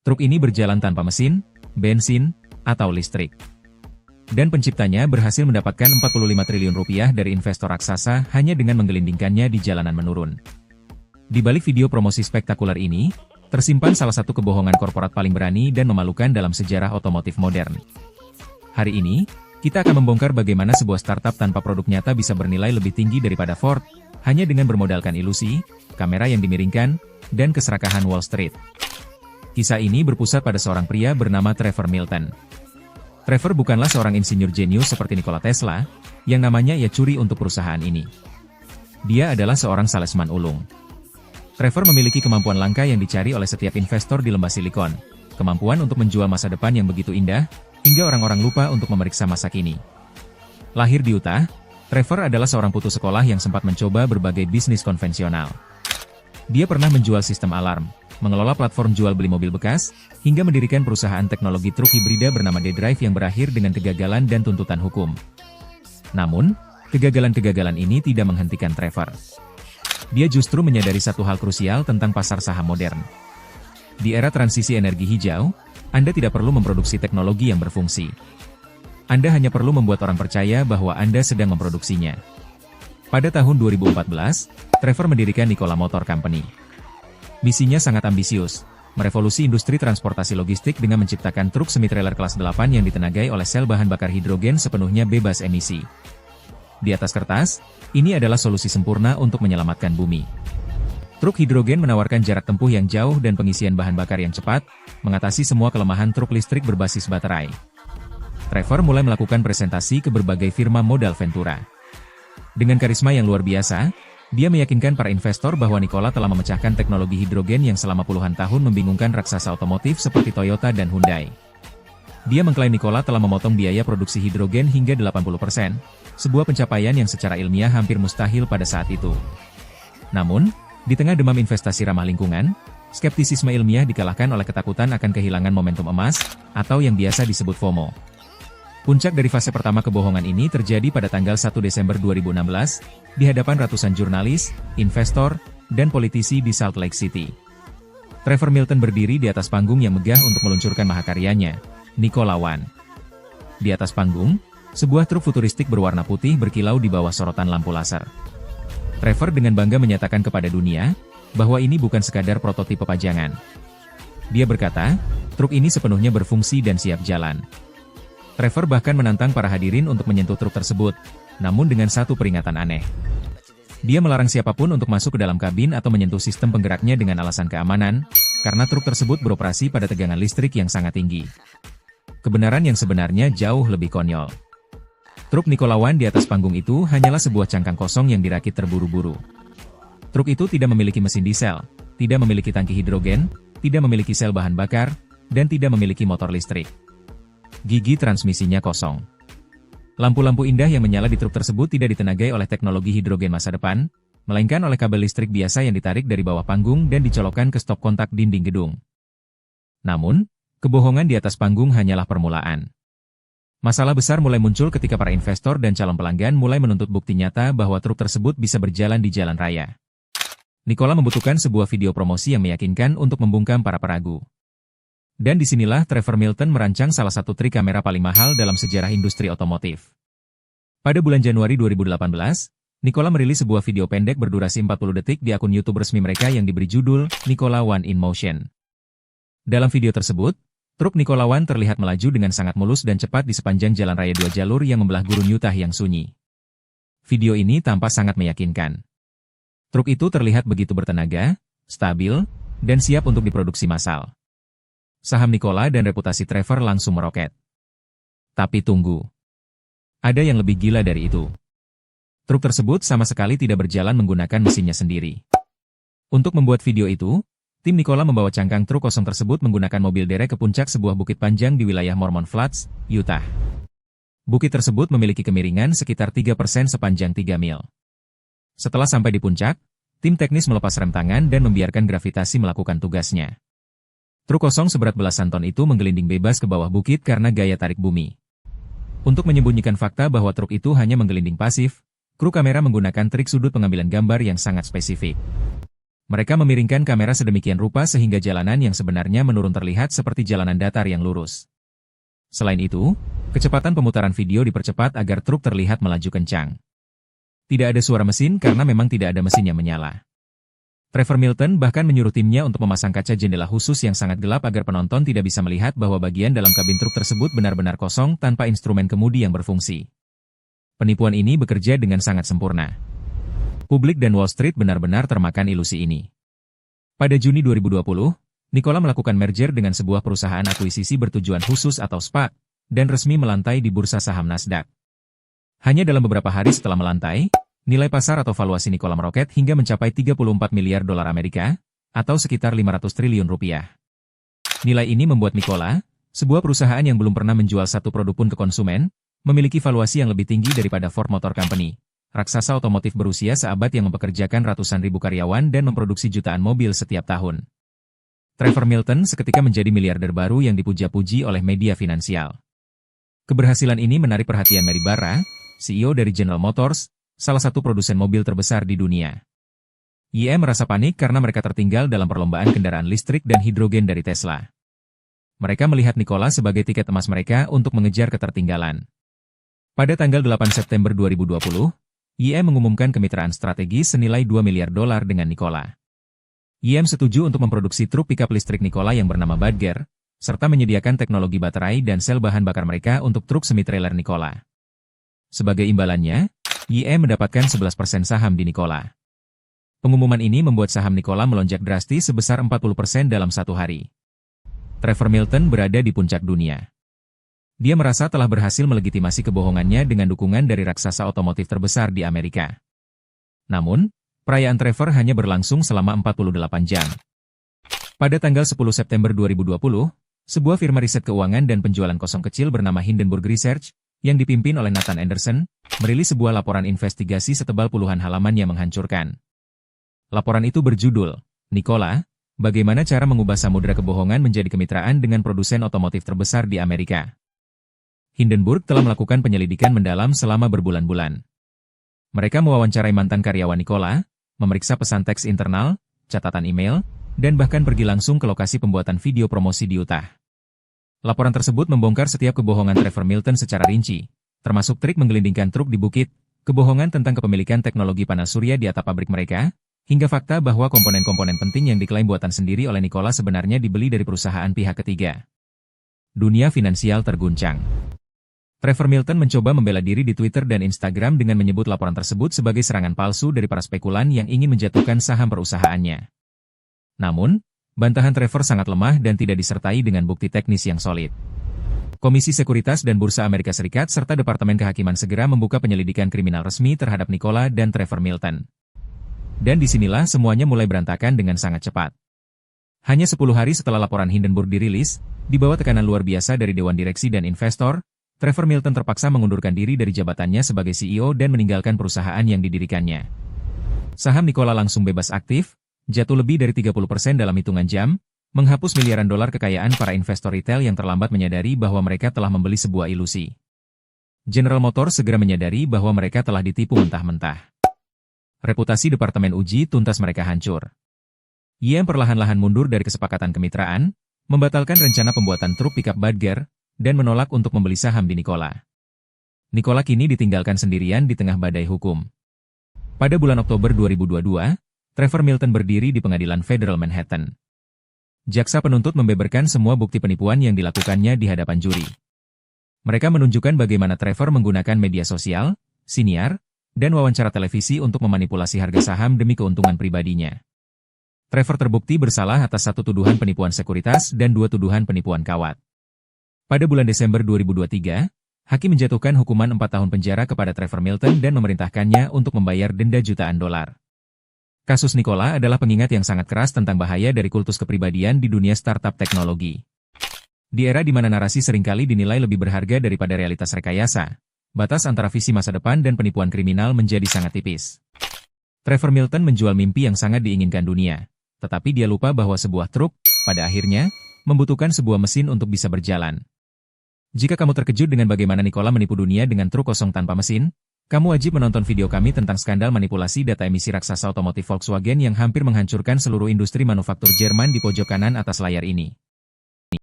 Truk ini berjalan tanpa mesin, bensin, atau listrik. Dan penciptanya berhasil mendapatkan 45 triliun rupiah dari investor raksasa hanya dengan menggelindingkannya di jalanan menurun. Di balik video promosi spektakuler ini, tersimpan salah satu kebohongan korporat paling berani dan memalukan dalam sejarah otomotif modern. Hari ini, kita akan membongkar bagaimana sebuah startup tanpa produk nyata bisa bernilai lebih tinggi daripada Ford, hanya dengan bermodalkan ilusi, kamera yang dimiringkan, dan keserakahan Wall Street. Kisah ini berpusat pada seorang pria bernama Trevor Milton. Trevor bukanlah seorang insinyur jenius seperti Nikola Tesla, yang namanya ia curi untuk perusahaan ini. Dia adalah seorang salesman ulung. Trevor memiliki kemampuan langka yang dicari oleh setiap investor di lembah silikon, kemampuan untuk menjual masa depan yang begitu indah, hingga orang-orang lupa untuk memeriksa masa kini. Lahir di Utah, Trevor adalah seorang putus sekolah yang sempat mencoba berbagai bisnis konvensional. Dia pernah menjual sistem alarm, mengelola platform jual beli mobil bekas, hingga mendirikan perusahaan teknologi truk hibrida bernama D-Drive yang berakhir dengan kegagalan dan tuntutan hukum. Namun, kegagalan-kegagalan ini tidak menghentikan Trevor. Dia justru menyadari satu hal krusial tentang pasar saham modern. Di era transisi energi hijau, Anda tidak perlu memproduksi teknologi yang berfungsi. Anda hanya perlu membuat orang percaya bahwa Anda sedang memproduksinya. Pada tahun 2014, Trevor mendirikan Nikola Motor Company. Misinya sangat ambisius, merevolusi industri transportasi logistik dengan menciptakan truk semi-trailer kelas 8 yang ditenagai oleh sel bahan bakar hidrogen sepenuhnya bebas emisi. Di atas kertas, ini adalah solusi sempurna untuk menyelamatkan bumi. Truk hidrogen menawarkan jarak tempuh yang jauh dan pengisian bahan bakar yang cepat, mengatasi semua kelemahan truk listrik berbasis baterai. Trevor mulai melakukan presentasi ke berbagai firma modal Ventura. Dengan karisma yang luar biasa, dia meyakinkan para investor bahwa Nikola telah memecahkan teknologi hidrogen yang selama puluhan tahun membingungkan raksasa otomotif seperti Toyota dan Hyundai. Dia mengklaim Nikola telah memotong biaya produksi hidrogen hingga 80%, sebuah pencapaian yang secara ilmiah hampir mustahil pada saat itu. Namun, di tengah demam investasi ramah lingkungan, skeptisisme ilmiah dikalahkan oleh ketakutan akan kehilangan momentum emas, atau yang biasa disebut FOMO. Puncak dari fase pertama kebohongan ini terjadi pada tanggal 1 Desember 2016, di hadapan ratusan jurnalis, investor, dan politisi di Salt Lake City. Trevor Milton berdiri di atas panggung yang megah untuk meluncurkan mahakaryanya, Nikola One. Di atas panggung, sebuah truk futuristik berwarna putih berkilau di bawah sorotan lampu laser. Trevor dengan bangga menyatakan kepada dunia, bahwa ini bukan sekadar prototipe pajangan. Dia berkata, truk ini sepenuhnya berfungsi dan siap jalan. Trevor bahkan menantang para hadirin untuk menyentuh truk tersebut, namun dengan satu peringatan aneh. Dia melarang siapapun untuk masuk ke dalam kabin atau menyentuh sistem penggeraknya dengan alasan keamanan, karena truk tersebut beroperasi pada tegangan listrik yang sangat tinggi. Kebenaran yang sebenarnya jauh lebih konyol. Truk Nikola One di atas panggung itu hanyalah sebuah cangkang kosong yang dirakit terburu-buru. Truk itu tidak memiliki mesin diesel, tidak memiliki tangki hidrogen, tidak memiliki sel bahan bakar, dan tidak memiliki motor listrik. Gigi transmisinya kosong. Lampu-lampu indah yang menyala di truk tersebut tidak ditenagai oleh teknologi hidrogen masa depan, melainkan oleh kabel listrik biasa yang ditarik dari bawah panggung dan dicolokkan ke stop kontak dinding gedung. Namun, kebohongan di atas panggung hanyalah permulaan. Masalah besar mulai muncul ketika para investor dan calon pelanggan mulai menuntut bukti nyata bahwa truk tersebut bisa berjalan di jalan raya. Nikola membutuhkan sebuah video promosi yang meyakinkan untuk membungkam para peragu. Dan disinilah Trevor Milton merancang salah satu trik kamera paling mahal dalam sejarah industri otomotif. Pada bulan Januari 2018, Nikola merilis sebuah video pendek berdurasi 40 detik di akun YouTube resmi mereka yang diberi judul Nikola One in Motion. Dalam video tersebut, truk Nikola One terlihat melaju dengan sangat mulus dan cepat di sepanjang jalan raya 2 jalur yang membelah gurun Utah yang sunyi. Video ini tampak sangat meyakinkan. Truk itu terlihat begitu bertenaga, stabil, dan siap untuk diproduksi massal. Saham Nikola dan reputasi Trevor langsung meroket. Tapi tunggu. Ada yang lebih gila dari itu. Truk tersebut sama sekali tidak berjalan menggunakan mesinnya sendiri. Untuk membuat video itu, tim Nikola membawa cangkang truk kosong tersebut menggunakan mobil derek ke puncak sebuah bukit panjang di wilayah Mormon Flats, Utah. Bukit tersebut memiliki kemiringan sekitar 3% sepanjang 3 mil. Setelah sampai di puncak, tim teknis melepas rem tangan dan membiarkan gravitasi melakukan tugasnya. Truk kosong seberat belasan ton itu menggelinding bebas ke bawah bukit karena gaya tarik bumi. Untuk menyembunyikan fakta bahwa truk itu hanya menggelinding pasif, kru kamera menggunakan trik sudut pengambilan gambar yang sangat spesifik. Mereka memiringkan kamera sedemikian rupa sehingga jalanan yang sebenarnya menurun terlihat seperti jalanan datar yang lurus. Selain itu, kecepatan pemutaran video dipercepat agar truk terlihat melaju kencang. Tidak ada suara mesin karena memang tidak ada mesin yang menyala. Trevor Milton bahkan menyuruh timnya untuk memasang kaca jendela khusus yang sangat gelap agar penonton tidak bisa melihat bahwa bagian dalam kabin truk tersebut benar-benar kosong tanpa instrumen kemudi yang berfungsi. Penipuan ini bekerja dengan sangat sempurna. Publik dan Wall Street benar-benar termakan ilusi ini. Pada Juni 2020, Nikola melakukan merger dengan sebuah perusahaan akuisisi bertujuan khusus atau SPAC, dan resmi melantai di bursa saham Nasdaq. Hanya dalam beberapa hari setelah melantai, nilai pasar atau valuasi Nikola meroket hingga mencapai 34 miliar dolar Amerika, atau sekitar 500 triliun rupiah. Nilai ini membuat Nikola, sebuah perusahaan yang belum pernah menjual satu produk pun ke konsumen, memiliki valuasi yang lebih tinggi daripada Ford Motor Company, raksasa otomotif berusia seabad yang mempekerjakan ratusan ribu karyawan dan memproduksi jutaan mobil setiap tahun. Trevor Milton seketika menjadi miliarder baru yang dipuja-puji oleh media finansial. Keberhasilan ini menarik perhatian Mary Barra, CEO dari General Motors, salah satu produsen mobil terbesar di dunia. GM merasa panik karena mereka tertinggal dalam perlombaan kendaraan listrik dan hidrogen dari Tesla. Mereka melihat Nikola sebagai tiket emas mereka untuk mengejar ketertinggalan. Pada tanggal 8 September 2020, GM mengumumkan kemitraan strategis senilai 2 miliar dolar dengan Nikola. GM setuju untuk memproduksi truk pickup listrik Nikola yang bernama Badger, serta menyediakan teknologi baterai dan sel bahan bakar mereka untuk truk semi-trailer Nikola. Sebagai imbalannya, GM mendapatkan 11% saham di Nikola. Pengumuman ini membuat saham Nikola melonjak drastis sebesar 40% dalam satu hari. Trevor Milton berada di puncak dunia. Dia merasa telah berhasil melegitimasi kebohongannya dengan dukungan dari raksasa otomotif terbesar di Amerika. Namun, perayaan Trevor hanya berlangsung selama 48 jam. Pada tanggal 10 September 2020, sebuah firma riset keuangan dan penjualan kosong kecil bernama Hindenburg Research, yang dipimpin oleh Nathan Anderson, merilis sebuah laporan investigasi setebal puluhan halaman yang menghancurkan. Laporan itu berjudul, Nikola, Bagaimana Cara Mengubah Samudra Kebohongan Menjadi Kemitraan dengan Produsen Otomotif Terbesar di Amerika. Hindenburg telah melakukan penyelidikan mendalam selama berbulan-bulan. Mereka mewawancarai mantan karyawan Nikola, memeriksa pesan teks internal, catatan email, dan bahkan pergi langsung ke lokasi pembuatan video promosi di Utah. Laporan tersebut membongkar setiap kebohongan Trevor Milton secara rinci, termasuk trik menggelindingkan truk di bukit, kebohongan tentang kepemilikan teknologi panas surya di atap pabrik mereka, hingga fakta bahwa komponen-komponen penting yang diklaim buatan sendiri oleh Nikola sebenarnya dibeli dari perusahaan pihak ketiga. Dunia finansial terguncang. Trevor Milton mencoba membela diri di Twitter dan Instagram dengan menyebut laporan tersebut sebagai serangan palsu dari para spekulan yang ingin menjatuhkan saham perusahaannya. Namun, bantahan Trevor sangat lemah dan tidak disertai dengan bukti teknis yang solid. Komisi Sekuritas dan Bursa Amerika Serikat serta Departemen Kehakiman segera membuka penyelidikan kriminal resmi terhadap Nikola dan Trevor Milton. Dan disinilah semuanya mulai berantakan dengan sangat cepat. Hanya 10 hari setelah laporan Hindenburg dirilis, di bawah tekanan luar biasa dari Dewan Direksi dan investor, Trevor Milton terpaksa mengundurkan diri dari jabatannya sebagai CEO dan meninggalkan perusahaan yang didirikannya. Saham Nikola langsung bebas aktif, jatuh lebih dari 30% dalam hitungan jam, menghapus miliaran dolar kekayaan para investor retail yang terlambat menyadari bahwa mereka telah membeli sebuah ilusi. General Motors segera menyadari bahwa mereka telah ditipu mentah-mentah. Reputasi Departemen Uji tuntas mereka hancur. GM perlahan-lahan mundur dari kesepakatan kemitraan, membatalkan rencana pembuatan truk pickup Badger, dan menolak untuk membeli saham di Nikola. Nikola kini ditinggalkan sendirian di tengah badai hukum. Pada bulan Oktober 2022, Trevor Milton berdiri di pengadilan Federal Manhattan. Jaksa penuntut membeberkan semua bukti penipuan yang dilakukannya di hadapan juri. Mereka menunjukkan bagaimana Trevor menggunakan media sosial, siniar, dan wawancara televisi untuk memanipulasi harga saham demi keuntungan pribadinya. Trevor terbukti bersalah atas satu tuduhan penipuan sekuritas dan 2 tuduhan penipuan kawat. Pada bulan Desember 2023, hakim menjatuhkan hukuman 4 tahun penjara kepada Trevor Milton dan memerintahkannya untuk membayar denda jutaan dolar. Kasus Nikola adalah pengingat yang sangat keras tentang bahaya dari kultus kepribadian di dunia startup teknologi. Di era di mana narasi seringkali dinilai lebih berharga daripada realitas rekayasa, batas antara visi masa depan dan penipuan kriminal menjadi sangat tipis. Trevor Milton menjual mimpi yang sangat diinginkan dunia, tetapi dia lupa bahwa sebuah truk, pada akhirnya, membutuhkan sebuah mesin untuk bisa berjalan. Jika kamu terkejut dengan bagaimana Nikola menipu dunia dengan truk kosong tanpa mesin, Kamu wajib menonton video kami tentang skandal manipulasi data emisi raksasa otomotif Volkswagen yang hampir menghancurkan seluruh industri manufaktur Jerman di pojok kanan atas layar ini.